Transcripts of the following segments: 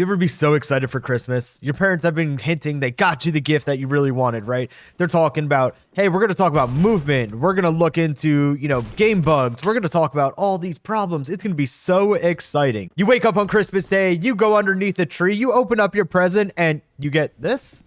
You ever be so excited for Christmas? Your parents have been hinting they got you the gift that you really wanted, right? They're talking about, hey, we're going to talk about movement. We're going to look into, game bugs. We're going to talk about all these problems. It's going to be so exciting. You wake up on Christmas Day, you go underneath the tree, you open up your present, and you get this?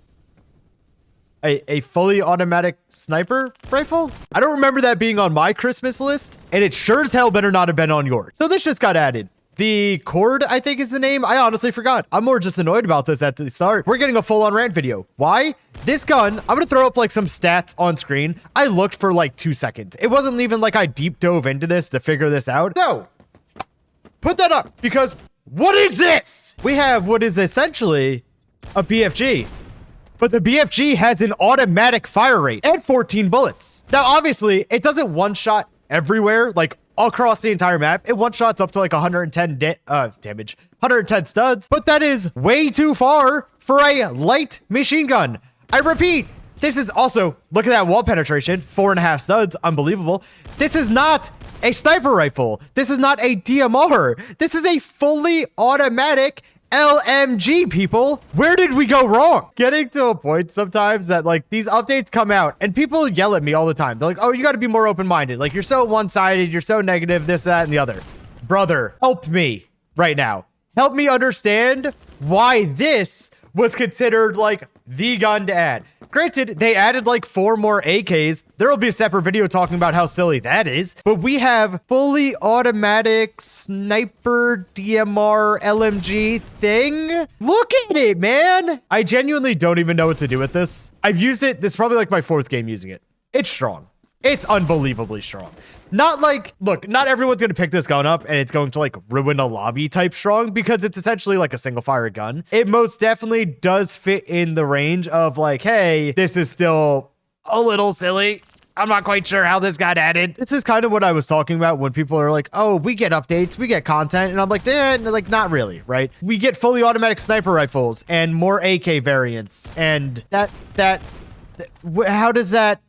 A fully automatic sniper rifle? I don't remember that being on my Christmas list, and it sure as hell better not have been on yours. So this just got added. The Cord, I think is the name. I honestly forgot. I'm more just annoyed about this at the start. We're getting a full-on rant video. Why? This gun, I'm going to throw up like some stats on screen. I looked for like 2 seconds. It wasn't even like I deep dove into this to figure this out. No. Put that up because what is this? We have what is essentially a BFG. But the BFG has an automatic fire rate and 14 bullets. Now, obviously, it doesn't one-shot everywhere, like across the entire map. It one-shots up to like 110 damage, 110 studs. But that is way too far for a light machine gun. I repeat, this is also, look at that wall penetration, 4.5 studs, unbelievable. This is not a sniper rifle. This is not a DMR. This is a fully automatic LMG, people. Where did we go wrong? Getting to a point sometimes that like these updates come out and people yell at me all the time. They're like, oh, you got to be more open-minded. Like you're so one-sided. You're so negative, this, that, and the other. Brother, help me right now. Help me understand why this was considered like the gun to add. Granted, they added like 4 more AKs. There will be a separate video talking about how silly that is. But we have fully automatic sniper DMR LMG thing. Look at it, man. I genuinely don't even know what to do with this. I've used it. This is probably like my 4th game using it. It's strong. It's unbelievably strong. Not like, look, not everyone's going to pick this gun up and it's going to like ruin a lobby type strong because it's essentially like a single fire gun. It most definitely does fit in the range of like, hey, this is still a little silly. I'm not quite sure how this got added. This is kind of what I was talking about when people are like, oh, we get updates, we get content. And I'm like, like not really, right? We get fully automatic sniper rifles and more AK variants. And how does that...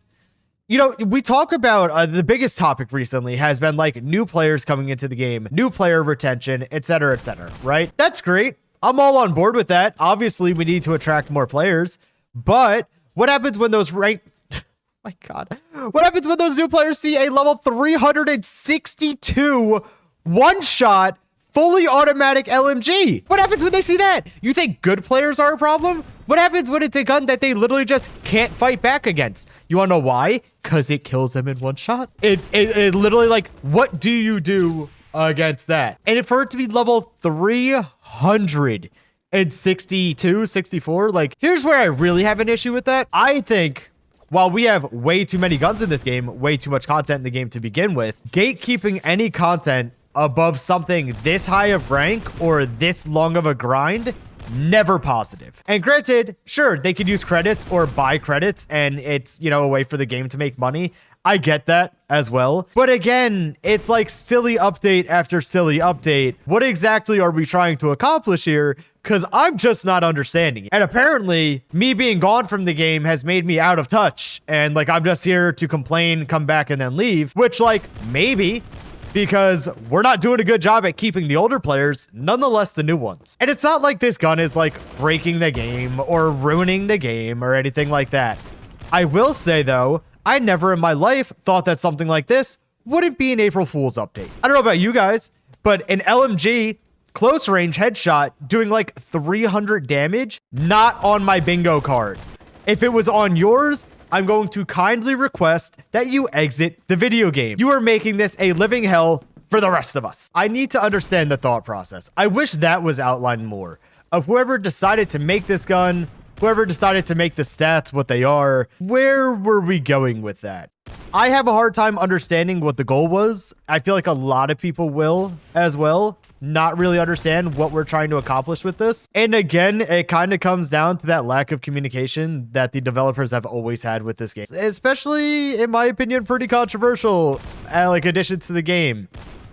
we talk about the biggest topic recently has been like new players coming into the game, new player retention, et cetera, right? That's great. I'm all on board with that. Obviously, we need to attract more players. But what happens when those my God. What happens when those new players see a level 362 one-shot fully automatic LMG? What happens when they see that? You think good players are a problem? What happens when it's a gun that they literally just can't fight back against? You want to know why? Because it kills them in one shot. It literally, like, what do you do against that? And for it to be level 362, 64, like, here's where I really have an issue with that. I think while we have way too many guns in this game, way too much content in the game to begin with, gatekeeping any content above something this high of rank or this long of a grind, never positive. And granted, sure, they could use credits or buy credits and it's, a way for the game to make money. I get that as well. But again, it's like silly update after silly update. What exactly are we trying to accomplish here? Because I'm just not understanding. And apparently, me being gone from the game has made me out of touch. And like, I'm just here to complain, come back, and then leave. Which like, maybe... because we're not doing a good job at keeping the older players, nonetheless the new ones. And it's not like this gun is like breaking the game or ruining the game or anything like that. I will say though, I never in my life thought that something like this wouldn't be an April Fool's update. I don't know about you guys, but an LMG close range headshot doing like 300 damage, not on my bingo card. If it was on yours, I'm going to kindly request that you exit the video game. You are making this a living hell for the rest of us. I need to understand the thought process. I wish that was outlined more of whoever decided to make this gun, whoever decided to make the stats what they are. Where were we going with that? I have a hard time understanding what the goal was. I feel like a lot of people will as well not really understand what we're trying to accomplish with this. And again, it kind of comes down to that lack of communication that the developers have always had with this game, especially in my opinion, pretty controversial like additions to the game.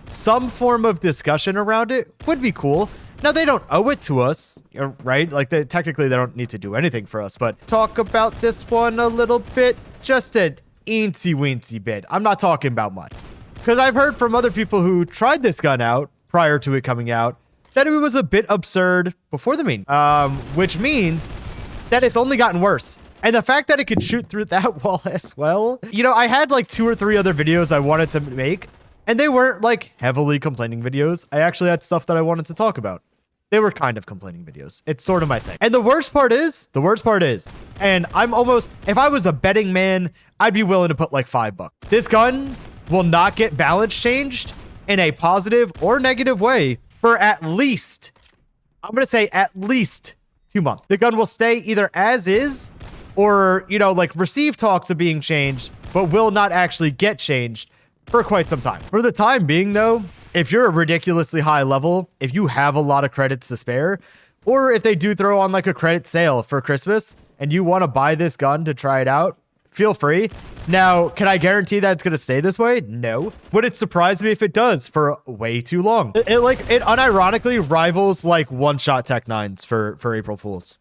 Some form of discussion around it would be cool. Now, they don't owe it to us, right? Like, technically, they don't need to do anything for us, but talk about this one a little bit, just an eensy-weensy bit. I'm not talking about much. Because I've heard from other people who tried this gun out prior to it coming out, that it was a bit absurd before the meme, which means that it's only gotten worse. And the fact that it could shoot through that wall as well, you know, I had like 2 or 3 other videos I wanted to make, and they weren't like heavily complaining videos. I actually had stuff that I wanted to talk about. They were kind of complaining videos. It's sort of my thing. And the worst part is, and I'm almost, if I was a betting man, I'd be willing to put like $5. This gun will not get balance changed in a positive or negative way for at least, I'm going to say at least 2 months. The gun will stay either as is or, you know, like receive talks of being changed, but will not actually get changed for quite some time. For the time being, though, if you're a ridiculously high level, if you have a lot of credits to spare, or if they do throw on like a credit sale for Christmas and you want to buy this gun to try it out, feel free. Now, can I guarantee that it's going to stay this way? No. Would it surprise me if it does for way too long? It unironically rivals like one-shot Tech 9s for April Fools.